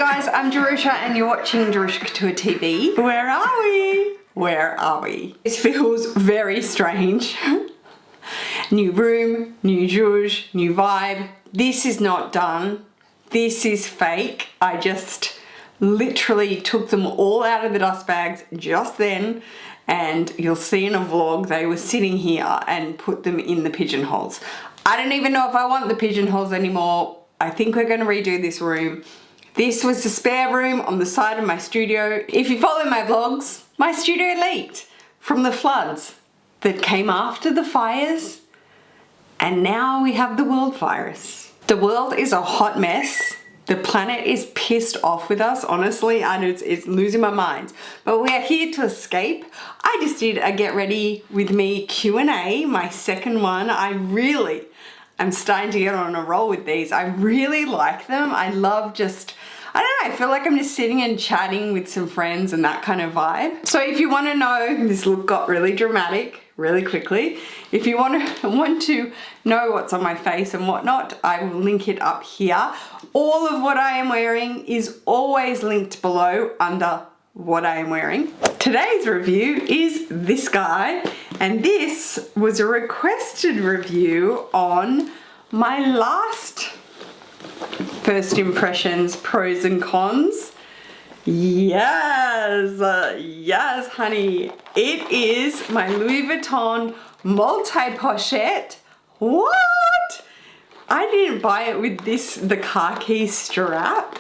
guys, I'm Jerusha and you're watching Jerusha Couture TV. Where are we? Where are we? This feels very strange. New room, new zhuzh, new vibe. This is not done. This is fake. I just literally took them all out of the dust bags just then, and you'll see in a vlog they were sitting here and put them in the pigeonholes. I don't even know if I want the pigeonholes anymore. I think we're going to redo this room. This was the spare room on the side of my studio. If you follow my vlogs, my studio leaked from the floods that came after the fires, and now we have the world virus. The world is a hot mess. The planet is pissed off with us, honestly, and it's losing my mind. But we are here to escape. I just did a get ready with me Q&A, my second one. I'm starting to get on a roll with these. I really like them. I love just, I don't know, I feel like I'm just sitting and chatting with some friends and that kind of vibe. So if you want to know, this look got really dramatic really quickly. If you want to know what's on my face and whatnot, I will link it up here. All of what I am wearing is always linked below under what I am wearing. Today's review is this guy, and this was a requested review on my last first impressions pros and cons. Yes honey, it is my Louis Vuitton multi-pochette. What? I didn't buy it with the khaki strap.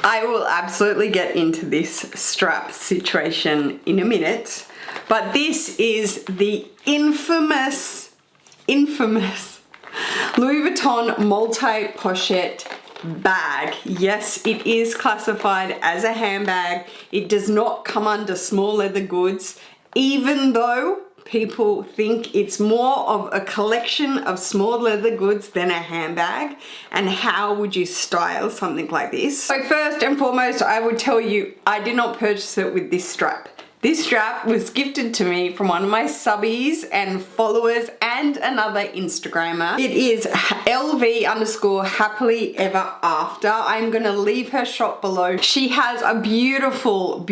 I will absolutely get into this strap situation in a minute, but this is the infamous Louis Vuitton multi-pochette bag. Yes, it is classified as a handbag. It does not come under small leather goods, even though people think it's more of a collection of small leather goods than a handbag. And how would you style something like this? So first and foremost, I would tell you, I did not purchase it with this strap. This strap was gifted to me from one of my subbies and followers and another Instagrammer. It is LV_happily ever after. I'm gonna leave her shop below. She has a beautiful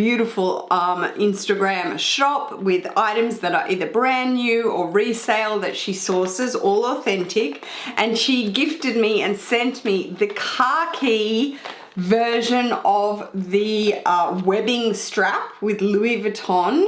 Instagram shop with items that are either brand new or resale that she sources, all authentic. And she gifted me and sent me the khaki version of the webbing strap with Louis Vuitton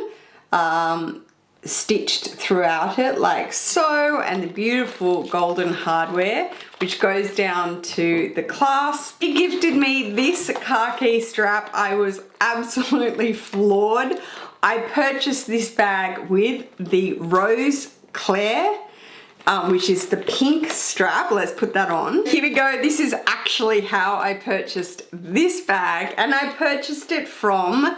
stitched throughout it like so, and the beautiful golden hardware which goes down to the clasp. He gifted me this khaki strap. I was absolutely floored. I purchased this bag with the Rose Claire, which is the pink strap. Let's put that on. Here we go. This is actually how I purchased this bag, and I purchased it from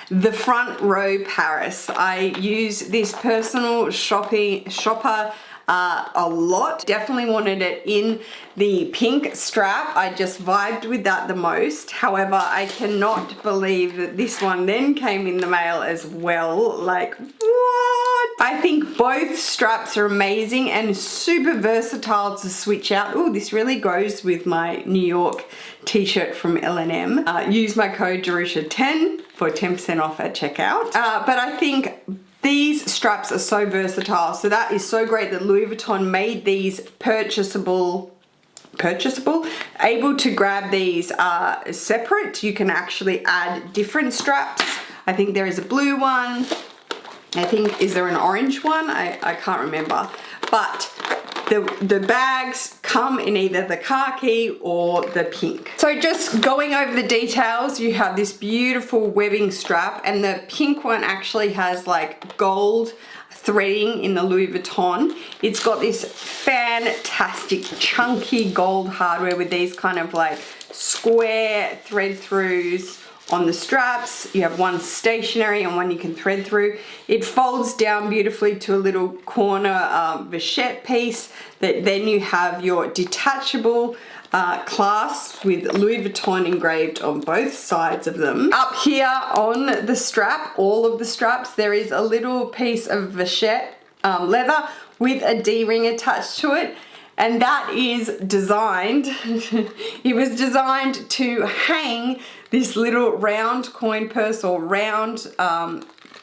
the Front Row Paris. I use this personal shopper a lot. Definitely wanted it in the pink strap. I just vibed with that the most. However, I cannot believe that this one then came in the mail as well. Like, what? I think both straps are amazing and super versatile to switch out. Oh, this really goes with my New York t-shirt from L&M. Use my code Jerusha10 for 10% off at checkout. But I think these straps are so versatile, so that is so great that Louis Vuitton made these purchasable, able to grab these separate. You can actually add different straps. I think there is a blue one. I think, is there an orange one? I can't remember. But the bags come in either the khaki or the pink. So just going over the details, you have this beautiful webbing strap, and the pink one actually has like gold threading in the Louis Vuitton. It's got this fantastic chunky gold hardware with these kind of like square thread throughs on the straps. You have one stationary and one you can thread through. It folds down beautifully to a little corner vachette piece that then you have your detachable clasp with Louis Vuitton engraved on both sides of them. Up here on the strap, all of the straps, there is a little piece of vachette leather with a D-ring attached to it. and that is designed, it was designed to hang this little round coin purse or round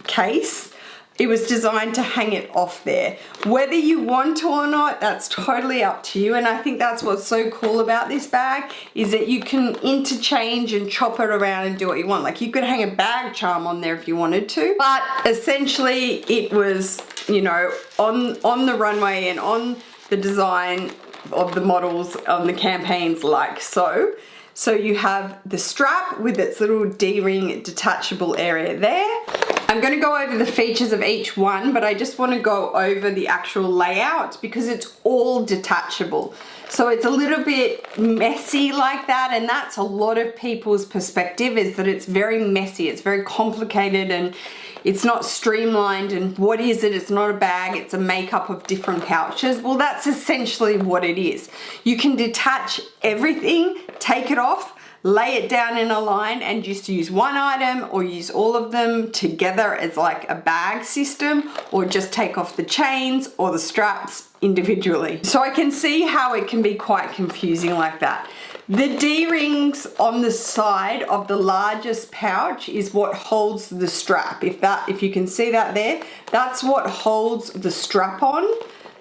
case. It was designed to hang it off there. Whether you want to or not, that's totally up to you. And I think that's what's so cool about this bag, is that you can interchange and chop it around and do what you want. Like you could hang a bag charm on there if you wanted to. But essentially it was, you know, on the runway and on the design of the models on the campaigns like so. So you have the strap with its little D-ring detachable area there. I'm going to go over the features of each one, but I just want to go over the actual layout because it's all detachable. So it's a little bit messy like that, and that's a lot of people's perspective, is that it's very messy, it's very complicated, and it's not streamlined. And what is it? It's not a bag, it's a makeup of different pouches. Well, that's essentially what it is. You can detach everything, take it off, lay it down in a line and just use one item, or use all of them together as like a bag system, or just take off the chains or the straps individually. So I can see how it can be quite confusing like that. The D-rings on the side of the largest pouch is what holds the strap. If you can see that there, that's what holds the strap on.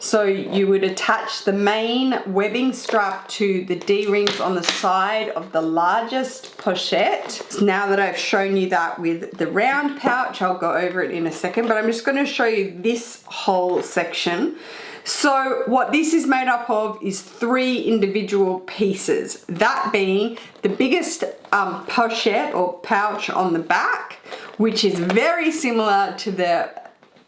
So you would attach the main webbing strap to the D-rings on the side of the largest pochette. Now that I've shown you that with the round pouch, I'll go over it in a second, but I'm just going to show you this whole section. So what this is made up of is 3 individual pieces, that being the biggest pochette or pouch on the back, which is very similar to the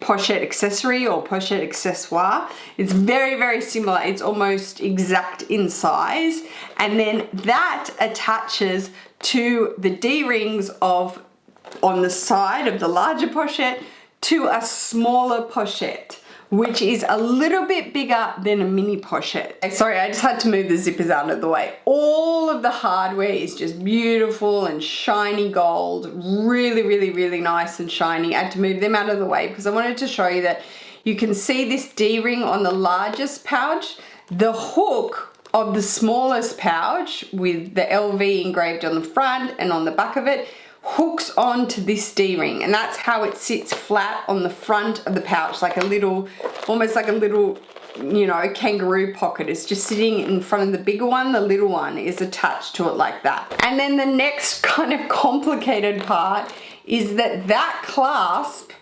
pochette accessory or pochette accessoire. It's very, very similar. It's almost exact in size. And then that attaches to the D-rings on the side of the larger pochette to a smaller pochette, which is a little bit bigger than a mini pochette. Sorry, I just had to move the zippers out of the way. All of the hardware is just beautiful and shiny gold, really, really, really nice and shiny. I had to move them out of the way because I wanted to show you that you can see this D-ring on the largest pouch. The hook of the smallest pouch with the LV engraved on the front and on the back of it hooks onto this D-ring, and that's how it sits flat on the front of the pouch, like a little, almost like a little, you know, kangaroo pocket. It's just sitting in front of the bigger one. The little one is attached to it like that. And then the next kind of complicated part is that clasp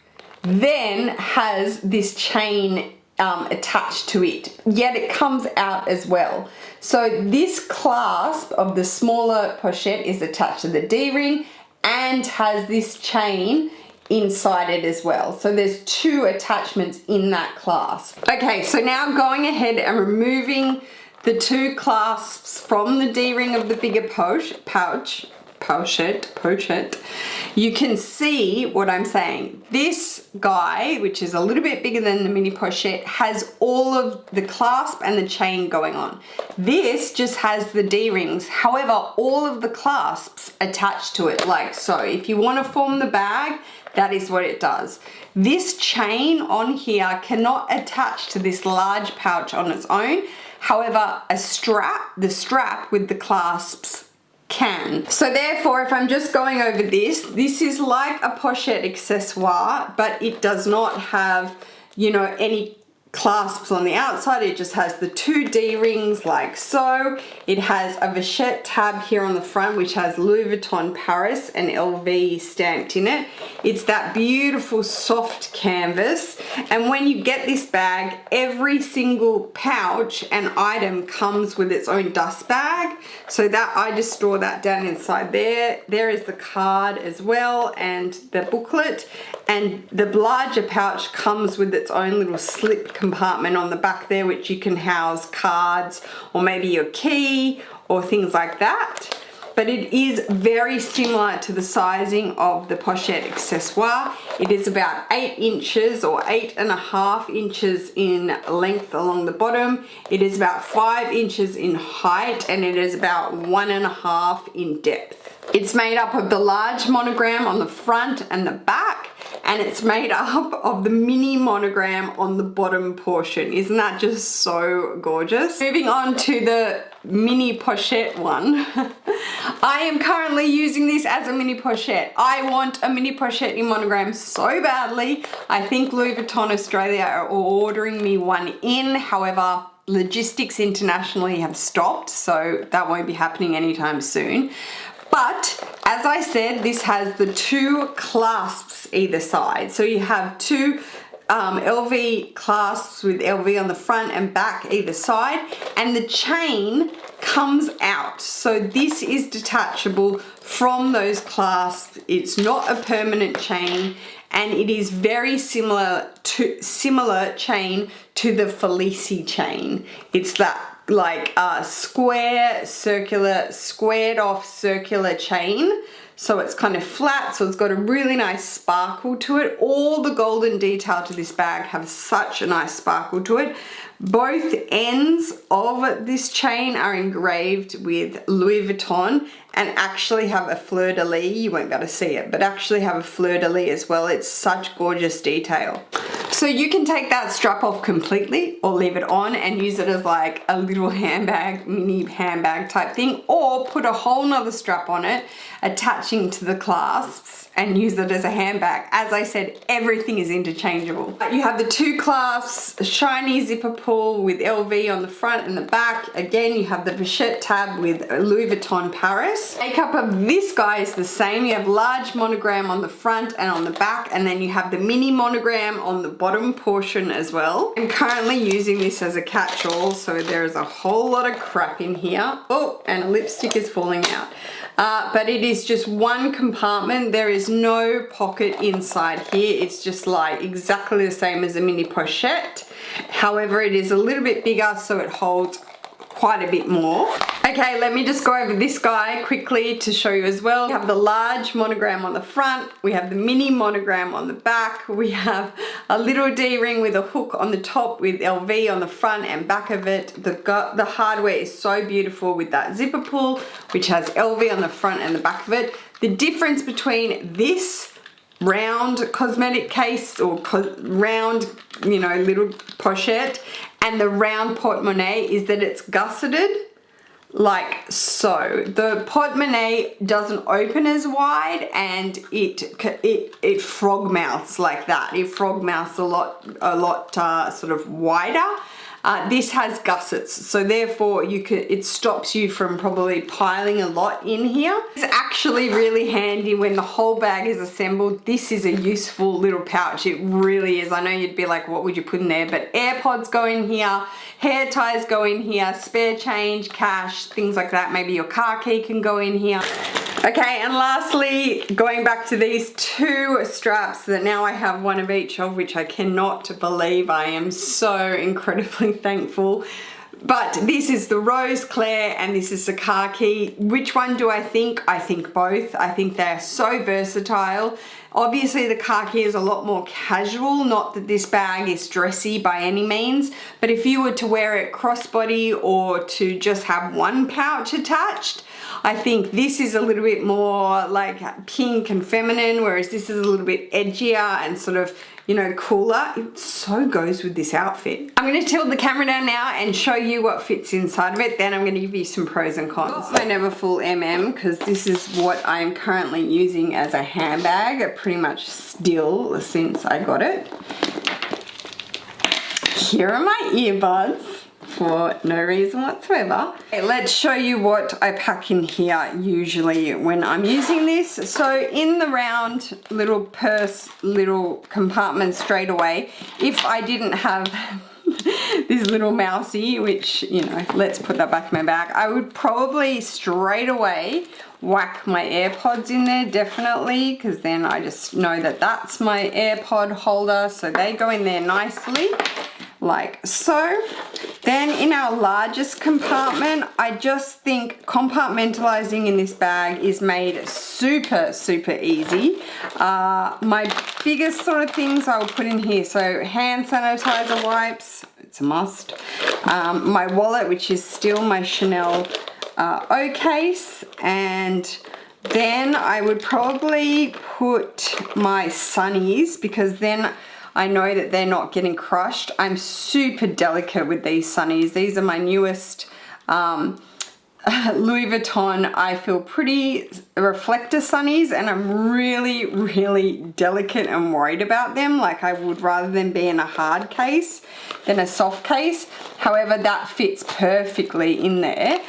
then has this chain attached to it, yet it comes out as well. So this clasp of the smaller pochette is attached to the D-ring and has this chain inside it as well. So there's 2 attachments in that clasp. Okay, so now going ahead and removing the 2 clasps from the D-ring of the bigger pochette, you can see what I'm saying. This guy, which is a little bit bigger than the mini pochette, has all of the clasp and the chain going on. This just has the D-rings. However, all of the clasps attached to it like so. If you want to form the bag, that is what it does. This chain on here cannot attach to this large pouch on its own. However, the strap with the clasps can. So therefore, if I'm just going over this is like a pochette accessoire, but it does not have, you know, any clasps on the outside. It just has the 2 D-rings like so. It has a vachette tab here on the front, which has Louisvuitton Paris and LV stamped in it. It's that beautiful soft canvas. And when you get this bag, every single pouch and item comes with its own dust bag. So that I just store that down inside there. There is the card as well and the booklet. And the larger pouch comes with its own little slip compartment on the back there, which you can house cards or maybe your key or things like that. But it is very similar to the sizing of the pochette accessoire. It is about 8 inches or 8.5 inches in length along the bottom. It is about 5 inches in height, and it is about 1.5 in depth. It's made up of the large monogram on the front and the back, and it's made up of the mini monogram on the bottom portion. Isn't that just so gorgeous? Moving on to the mini pochette one. I am currently using this as a mini pochette. I want a mini pochette in monogram so badly. I think Louis Vuitton Australia are ordering me one in. However, logistics internationally have stopped, so that won't be happening anytime soon. But as I said, this has the two clasps either side. So you have two LV clasps with LV on the front and back either side, and the chain comes out. So this is detachable from those clasps. It's not a permanent chain, and it is very similar chain to the Felici chain. It's that like squared off circular chain. So it's kind of flat, so it's got a really nice sparkle to it. All the golden detail to this bag have such a nice sparkle to it. Both ends of this chain are engraved with Louis Vuitton and actually have a fleur-de-lis. You won't be able to see it, but actually have a fleur-de-lis as well. It's such gorgeous detail. So you can take that strap off completely or leave it on and use it as like a little handbag, mini handbag type thing, or put a whole nother strap on it attaching to the clasps and use it as a handbag. As I said, everything is interchangeable. You have the two clasps, shiny zipper pull with LV on the front and the back. Again, you have the pochette tab with Louis Vuitton Paris. Makeup of this guy is the same. You have large monogram on the front and on the back, and then you have the mini monogram on the bottom portion as well. I'm currently using this as a catch-all, so there is a whole lot of crap in here. Oh, and a lipstick is falling out. But it is just one compartment. There is no pocket inside here. It's just like exactly the same as a mini pochette. However, it is a little bit bigger, so it holds quite a bit more. Okay, let me just go over this guy quickly to show you as well. We have the large monogram on the front, we have the mini monogram on the back, we have a little D-ring with a hook on the top with LV on the front and back of it. The hardware is so beautiful with that zipper pull, which has LV on the front and the back of it. The difference between this round cosmetic case or round, you know, little pochette and the round portemonnaie is that it's gusseted like so. The portemonnaie doesn't open as wide, and it frog mouths like that. It frog mouths a lot sort of wider. This has gussets, so therefore it stops you from probably piling a lot in here. It's actually really handy when the whole bag is assembled. This is a useful little pouch. It really is. I know you'd be like, what would you put in there? But AirPods go in here, hair ties go in here, spare change, cash, things like that. Maybe your car key can go in here. Okay, and lastly, going back to these two straps that now I have one of each of, which I cannot believe. I am so incredibly thankful. But this is the Rose Claire and this is the car key. Which one do I think? I think both. I think they're so versatile. Obviously the car key is a lot more casual, not that this bag is dressy by any means, but if you were to wear it crossbody or to just have one pouch attached, I think this is a little bit more like pink and feminine, whereas this is a little bit edgier and sort of, you know, cooler. It so goes with this outfit. I'm going to tilt the camera down now and show you what fits inside of it. Then I'm going to give you some pros and cons. My Neverfull MM, because this is what I'm currently using as a handbag, pretty much still since I got it. Here are my earbuds. For no reason whatsoever. Okay, let's show you what I pack in here usually when I'm using this. So in the round little purse, little compartment straight away, if I didn't have this little mousey, which, you know, let's put that back in my bag, I would probably straight away whack my AirPods in there, definitely, because then I just know that that's my AirPod holder, so they go in there nicely. Like so. Then in our largest compartment, I just think compartmentalizing in this bag is made super, super easy. My biggest sort of things I will put in here, so hand sanitizer wipes, it's a must. My wallet, which is still my Chanel O case, and Then I would probably put my sunnies, because then I know that they're not getting crushed. I'm super delicate with these sunnies. These are my newest Louis Vuitton, I feel pretty reflector sunnies, and I'm really, really delicate and worried about them. Like, I would rather them be in a hard case than a soft case. However, that fits perfectly in there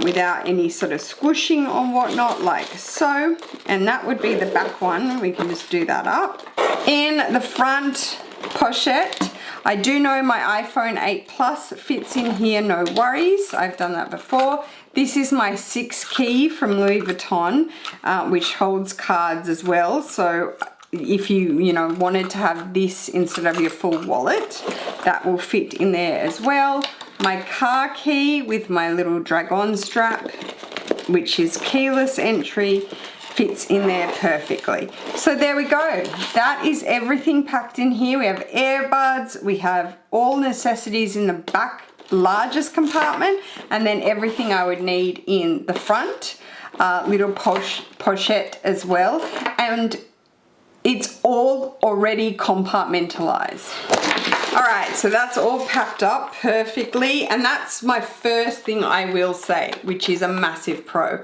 without any sort of squishing or whatnot, like so. And that would be the back one. We can just do that up. In the front pochette, I do know my iPhone 8 Plus fits in here, no worries. I've done that before. This is my 6 key from Louis Vuitton, which holds cards as well. So if you know, wanted to have this instead of your full wallet, that will fit in there as well. My car key with my little dragon strap, which is keyless entry, fits in there perfectly. So there we go. That is everything packed in here. We have earbuds, we have all necessities in the back largest compartment, and then everything I would need in the front, little pochette as well, and it's all already compartmentalized. All right, so that's all packed up perfectly, and that's my first thing I will say, which is a massive pro.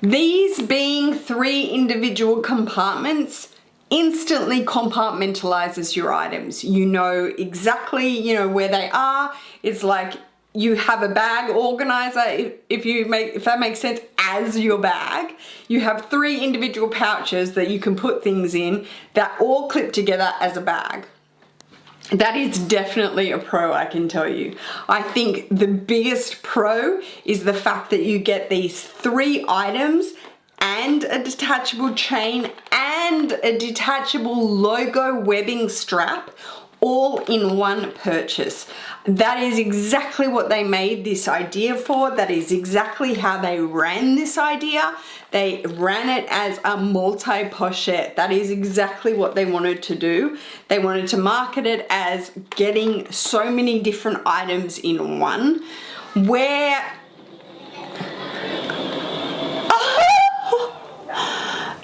These being 3 individual compartments instantly compartmentalizes your items. You know exactly, you know, where they are. It's like you have a bag organizer, if that makes sense, as your bag. You have 3 individual pouches that you can put things in that all clip together as a bag. That is definitely a pro, I can tell you. I think the biggest pro is the fact that you get these 3 items and a detachable chain and a detachable logo webbing strap all in one purchase. That is exactly what they made this idea for. That is exactly how they ran this idea. They ran it as a multi-pochette. That is exactly what they wanted to do. They wanted to market it as getting so many different items in one, where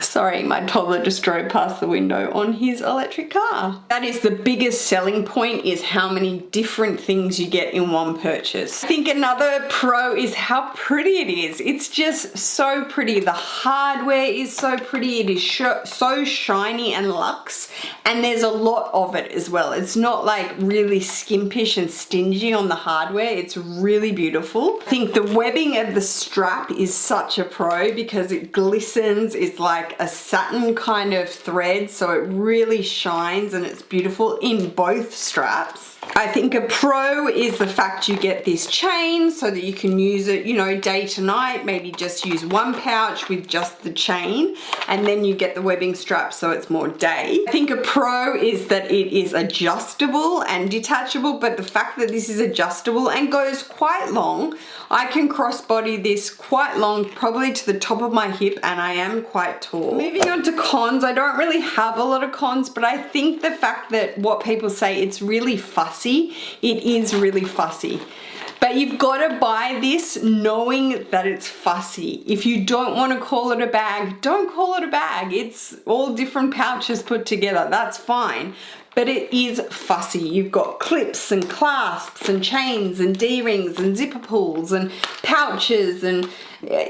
sorry, my toddler just drove past the window on his electric car. That is the biggest selling point, is how many different things you get in one purchase. I think another pro is how pretty it is. It's just so pretty. The hardware is so pretty. It is so shiny and luxe, and there's a lot of it as well. It's not like really skimpish and stingy on the hardware. It's really beautiful. I think the webbing of the strap is such a pro because it glistens. It's like a satin kind of thread, so it really shines and it's beautiful in both straps. I think a pro is the fact you get this chain so that you can use it, you know, day to night. Maybe just use one pouch with just the chain, and then you get the webbing strap so it's more day. I think a pro is that it is adjustable and detachable, but the fact that this is adjustable and goes quite long, I can crossbody this quite long, probably to the top of my hip, and I am quite tall. Moving on to cons, I don't really have a lot of cons, but I think the fact that what people say it's really fussy, it is really fussy. But you've got to buy this knowing that it's fussy. If you don't want to call it a bag, don't call it a bag. It's all different pouches put together, that's fine. But it is fussy. You've got clips and clasps and chains and D-rings and zipper pulls and pouches and,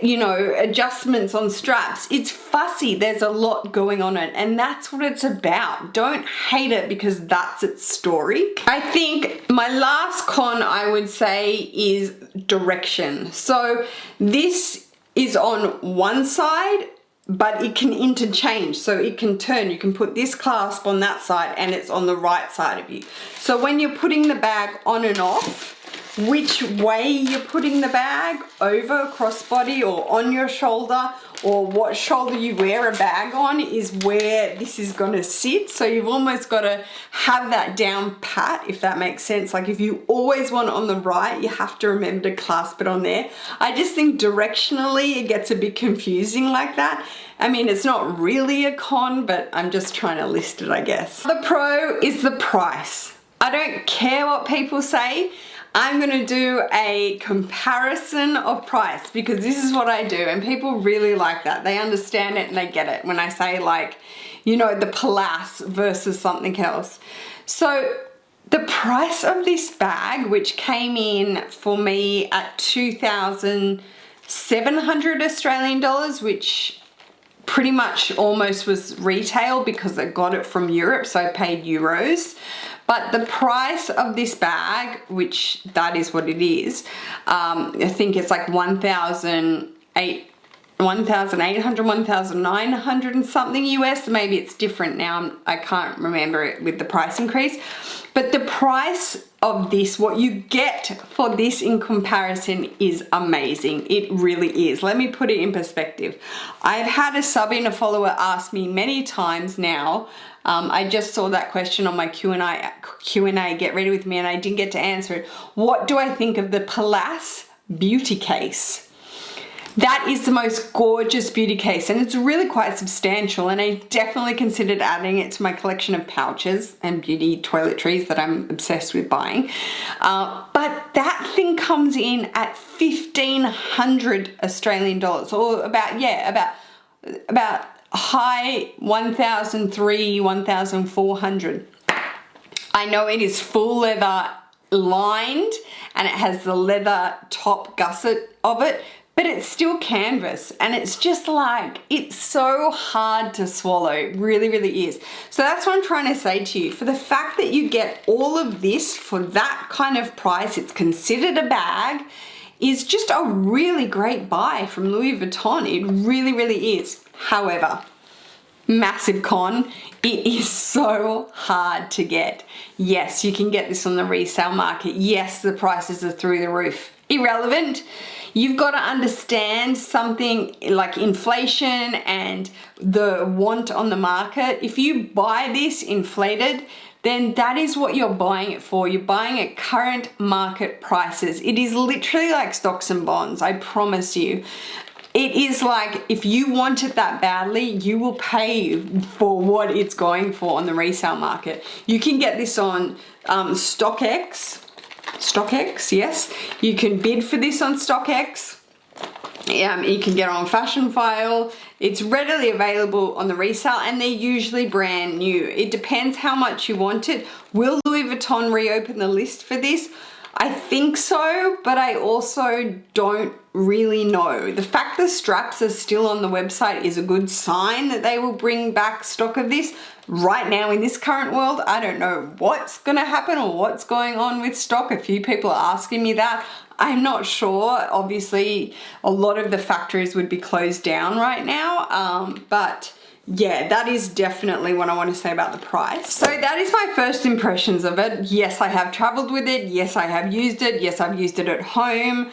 you know, adjustments on straps. It's fussy. There's a lot going on it, and that's what it's about. Don't hate it because that's its story. I think my last con, I would say, is direction. So this is on one side, but it can interchange, so it can turn. You can put this clasp on that side and it's on the right side of you. So when you're putting the bag on and off, which way you're putting the bag, over crossbody or on your shoulder, or what shoulder you wear a bag on, is where this is going to sit. So you've almost got to have that down pat, if that makes sense. Like if you always want it on the right, you have to remember to clasp it on there. I just think directionally it gets a bit confusing like that. I mean, it's not really a con, but I'm just trying to list it, I guess. The pro is the price. I don't care what people say. I'm gonna do a comparison of price because this is what I do and people really like that. They understand it and they get it when I say like, you know, the Palace versus something else. So the price of this bag, which came in for me at 2,700 Australian dollars, which pretty much almost was retail because I got it from Europe, so I paid euros. But the price of this bag, which that is what it is, I think it's like 1,800, 1,900 and something US. Maybe it's different now. I can't remember it with the price increase. But the price of this, what you get for this in comparison is amazing. It really is. Let me put it in perspective. I've had a sub and a follower ask me many times now. I just saw that question on my Q&A, get ready with me, and I didn't get to answer it. What do I think of the Palace beauty case? That is the most gorgeous beauty case and it's really quite substantial, and I definitely considered adding it to my collection of pouches and beauty toiletries that I'm obsessed with buying. But that thing comes in at 1,500 Australian dollars, or about high 1,300, 1,400. I know it is full leather lined and it has the leather top gusset of it, but it's still canvas and it's just like, it's so hard to swallow. It really, really is. So that's what I'm trying to say to you. For the fact that you get all of this for that kind of price, it's considered a bag, is just a really great buy from Louis Vuitton. It really, really is. However, massive con, it is so hard to get. Yes, you can get this on the resale market. Yes, the prices are through the roof. Irrelevant. You've got to understand something like inflation and the want on the market. If you buy this inflated, then that is what you're buying it for. You're buying at current market prices. It is literally like stocks and bonds, I promise you. It is like, if you want it that badly, you will pay for what it's going for on the resale market. You can get this on StockX, yes. You can bid for this on StockX. You can get it on Fashionfile. It's readily available on the resale and they're usually brand new. It depends how much you want it. Will Louis Vuitton reopen the list for this? I think so, but I also don't really know. The fact the straps are still on the website is a good sign that they will bring back stock of this. Right now in this current world, I don't know what's gonna happen or what's going on with stock. A few people are asking me that. I'm not sure. Obviously, a lot of the factories would be closed down right now, but yeah, that is definitely what I want to say about the price. So that is my first impressions of it. Yes, I have traveled with it. Yes, I have used it. Yes, I've used it at home.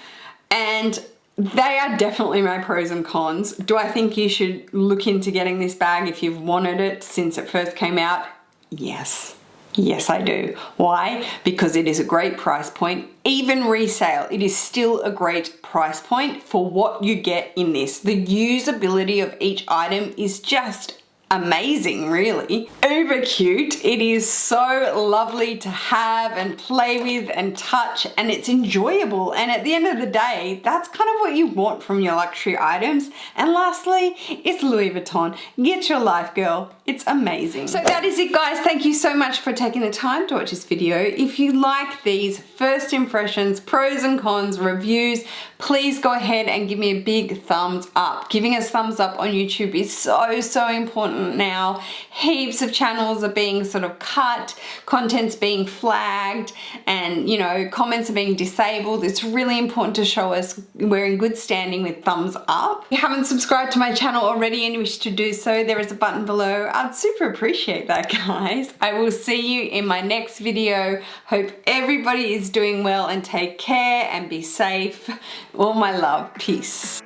And they are definitely my pros and cons. Do I think you should look into getting this bag if you've wanted it since it first came out? Yes. Yes, I do. Why? Because it is a great price point. Even resale, it is still a great price point for what you get in this. The usability of each item is just amazing, really. Uber cute. It is so lovely to have and play with and touch, and it's enjoyable. And at the end of the day, that's kind of what you want from your luxury items. And lastly, it's Louis Vuitton. Get your life, girl. It's amazing. So that is it, guys. Thank you so much for taking the time to watch this video. If you like these first impressions, pros and cons, reviews, please go ahead and give me a big thumbs up. Giving us thumbs up on YouTube is so important now. Heaps of channels are being sort of cut, content's being flagged, and you know, comments are being disabled. It's really important to show us we're in good standing with thumbs up. If you haven't subscribed to my channel already and you wish to do so, there is a button below. I'd super appreciate that, guys. I will see you in my next video. Hope everybody is doing well and take care and be safe. All my love. Peace.